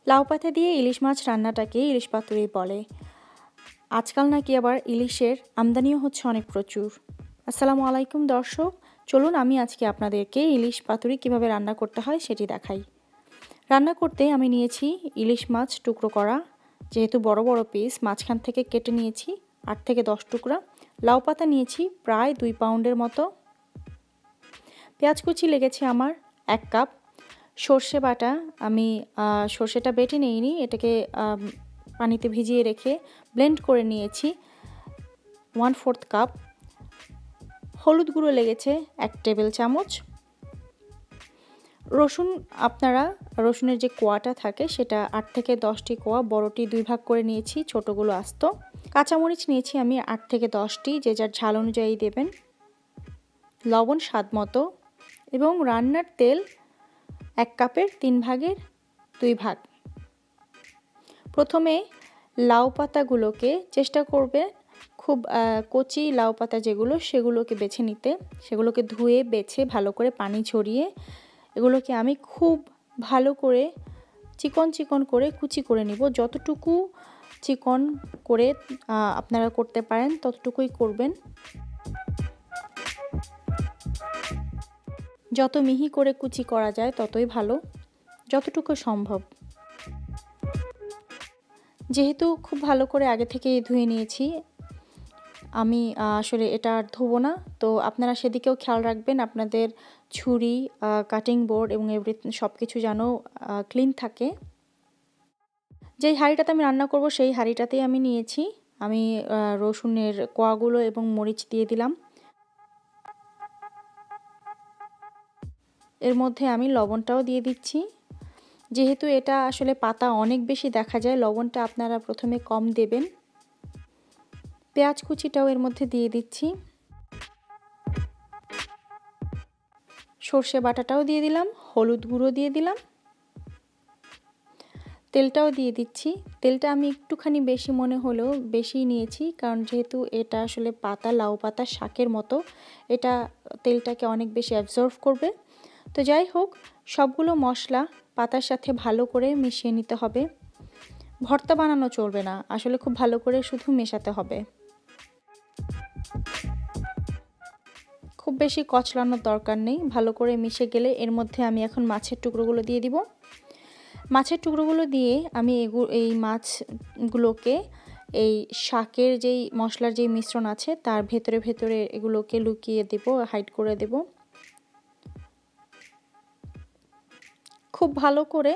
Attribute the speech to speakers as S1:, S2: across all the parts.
S1: লাউ পাতা দিয়ে ইলিশ মাছ রান্নাটাকে ইলিশ পাতুরি বলে। আজকাল নাকি আবার ইলিশের আমদানিও হচ্ছে অনেক প্রচুর। আসসালামু আলাইকুম দর্শক, চলুন আমি আজকে আপনাদেরকে ইলিশ পাতুরি কিভাবে রান্না করতে হয় সেটি দেখাই। রান্না করতে আমি নিয়েছি ইলিশ মাছ টুকরো করা, যেহেতু বড় বড় পিস মাঝখান থেকে কেটে নিয়েছি 8 থেকে 10 টুকরা। লাউ পাতা নিয়েছি প্রায় 2 পাউন্ডের মতো। পেঁয়াজ কুচি লেগেছে আমার 1 কাপ। সর্ষে বাটা আমি সর্ষেটা বেটে নিইনি, এটাকে পানিতে ভিজিয়ে রেখে ব্লেন্ড করে নিয়েছি 1/4 কাপ। হলুদ গুঁড়ো লেগেছে 1 টেবিল চামচ। রসুন, আপনারা রসুনের যে কোয়াটা থাকে সেটা 8 থেকে 10টি কোয়া, বড়টি 2 ভাগ করে নিয়েছি, ছোটগুলো আস্ত। কাঁচামরিচ নিয়েছি আমি 8 থেকে 10টি, যে যার ঝাল অনুযায়ী দেবেন। লবণ স্বাদ মতো এবং রান্নার তেল 1 কাপের 3 ভাগের 2 ভাগ। প্রথমে লাউ পাতাগুলোকে চেষ্টা করবে খুব কচি লাউ পাতা যেগুলো সেগুলোকে বেছে নিতে, সেগুলোকে ধুয়ে বেছে ভালো করে পানি ঝরিয়ে এগুলোকে আমি খুব ভালো করে চিকন চিকন করে কুচি করে নিব। যতটুকু চিকন করে আপনারা করতে পারেন ততটুকুই করবেন, যত মিহি করে কুচি করা যায় ততই ভালো, যতটুকু সম্ভব। যেহেতু খুব ভালো করে আগে থেকেই ধুয়ে নিয়েছি, আমি আসলে এটা আর ধোবো না, তো আপনারা সেদিকেও খেয়াল রাখবেন আপনাদের ছুরি, কাটিং বোর্ড এবং এভরিথিং সব কিছু যেন ক্লিন থাকে। যেই হাঁড়িটাতে আমি রান্না করব সেই হাঁড়িটাতেই আমি নিয়েছি আমি রসুনের কোয়াগুলো এবং মরিচ দিয়ে দিলাম। এর মধ্যে আমি লবণটাও দিয়ে দিচ্ছি। যেহেতু এটা আসলে পাতা অনেক বেশি দেখা যায়, লবণটা আপনারা প্রথমে কম দেবেন। পেঁয়াজ কুচিটাও এর মধ্যে দিয়ে দিচ্ছি। সর্ষে বাটাটাও দিয়ে দিলাম, হলুদ গুঁড়ো দিয়ে দিলাম, তেলটাও দিয়ে দিচ্ছি। তেলটা আমি একটুখানি বেশি মনে হলেও বেশি নিয়েছি, কারণ যেহেতু এটা আসলে পাতা, লাউ পাতা শাকের মতো, এটা তেলটাকে অনেক বেশি অ্যাবজর্ব করবে। তো যাই হোক, সবগুলো মশলা পাতার সাথে ভালো করে মিশিয়ে নিতে হবে। ভর্তা বানানো চলবে না, আসলে খুব ভালো করে শুধু মেশাতে হবে। খুব বেশি কচলানোর দরকার নেই, ভালো করে মিশে গেলে এর মধ্যে আমি এখন মাছের টুকরোগুলো দিয়ে দিব। মাছের টুকরোগুলো দিয়ে আমি এই মাছগুলোকে এই শাকের যেই মশলার যেই মিশ্রণ আছে তার ভেতরে ভেতরে এগুলোকে লুকিয়ে দেব, হাইড করে দেব। খুব ভালো করে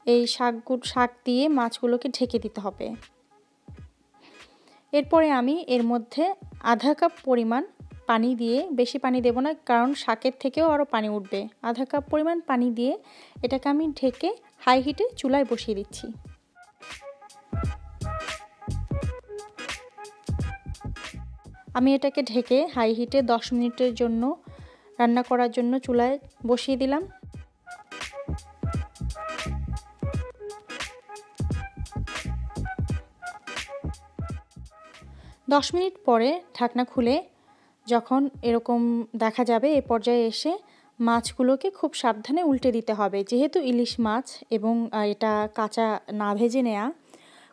S1: এই শাক দিয়ে মাছগুলোকে ঢেকে দিতে হবে। এরপরে আমি এর মধ্যে আধা কাপ পরিমাণ পানি দিয়ে, বেশি পানি দেব না কারণ শাকের থেকেও আরও পানি উঠবে, আধা কাপ পরিমাণ পানি দিয়ে এটাকে আমি ঢেকে হাই হিটে চুলায় বসিয়ে দিচ্ছি। আমি এটাকে ঢেকে হাই হিটে 10 মিনিটের জন্য রান্না করার জন্য চুলায় বসিয়ে দিলাম। দশ মিনিট পরে ঢাকনা খুলে যখন এরকম দেখা যাবে, এ পর্যায়ে এসে মাছগুলোকে খুব সাবধানে উল্টে দিতে হবে। যেহেতু ইলিশ মাছ এবং এটা কাঁচা না ভেজে নেওয়া,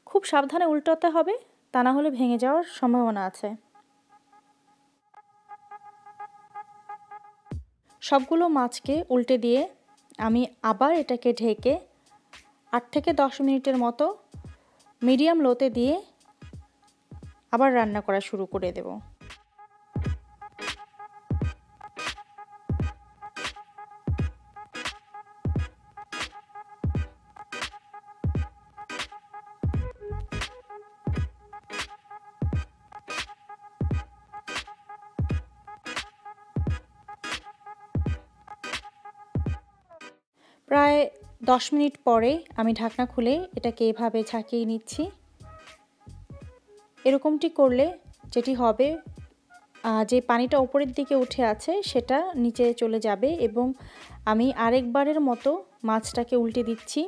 S1: খুব সাবধানে উল্টাতে হবে, তা না হলে ভেঙে যাওয়ার সম্ভাবনা আছে। সবগুলো মাছকে উল্টে দিয়ে আমি আবার এটাকে ঢেকে 8 থেকে 10 মিনিটের মতো মিডিয়াম লোতে দিয়ে আবার রান্না করা শুরু করে দেব। প্রায় 10 মিনিট পরে আমি ঢাকনা খুলে এটাকে এভাবে ঝাঁকিয়ে নিচ্ছি। এরকমটি করলে যেটি হবে, যে পানিটা উপরের দিকে উঠে আছে সেটা নিচে চলে যাবে এবং আমি আরেকবারের মতো মাছটাকে উল্টে দিচ্ছি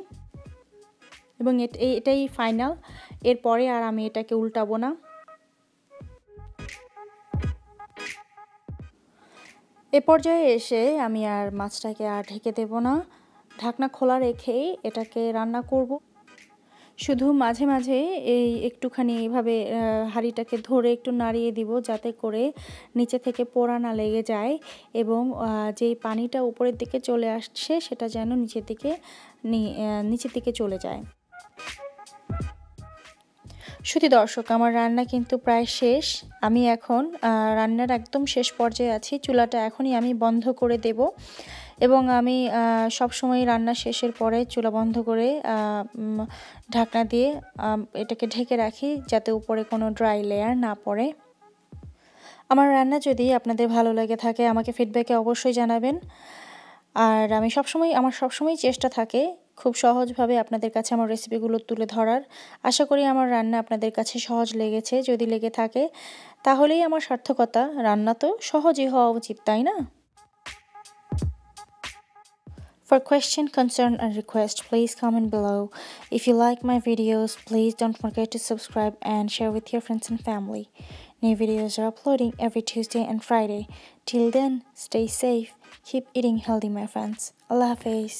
S1: এবং এটাই ফাইনাল। এরপরে আর আমি এটাকে উল্টাবো না। এ পর্যায়ে এসে আমি আর মাছটাকে আর ঢেকে দেব না, ঢাকনা খোলা রেখেই এটাকে রান্না করব। শুধু মাঝে মাঝে এই একটুখানি এইভাবে হাঁড়িটাকে ধরে একটু নাড়িয়ে দিব, যাতে করে নিচে থেকে পোড়া না লেগে যায় এবং যেই পানিটা উপরের দিকে চলে আসছে সেটা যেন নিচের দিকে চলে যায়। শুধু দর্শক, আমার রান্না কিন্তু প্রায় শেষ। আমি এখন রান্নার একদম শেষ পর্যায়ে আছি। চুলাটা এখনই আমি বন্ধ করে দেব এবং আমি সবসময় রান্না শেষের পরে চুলা বন্ধ করে ঢাকনা দিয়ে এটাকে ঢেকে রাখি, যাতে উপরে কোনো ড্রাই লেয়ার না পড়ে। আমার রান্না যদি আপনাদের ভালো লেগে থাকে আমাকে ফিডব্যাকে অবশ্যই জানাবেন। আর আমার সবসময় চেষ্টা থাকে খুব সহজভাবে আপনাদের কাছে আমার রেসিপিগুলো তুলে ধরার। আশা করি আমার রান্না আপনাদের কাছে সহজ লেগেছে। যদি লেগে থাকে তাহলেই আমার সার্থকতা। রান্না তো সহজই হওয়া উচিত, তাই না? For question, concern and request, please comment below. If you like my videos, please don't forget to subscribe and share with your friends and family. New videos are uploading every Tuesday and Friday. Till then, stay safe. Keep eating healthy, my friends. Allah Hafiz.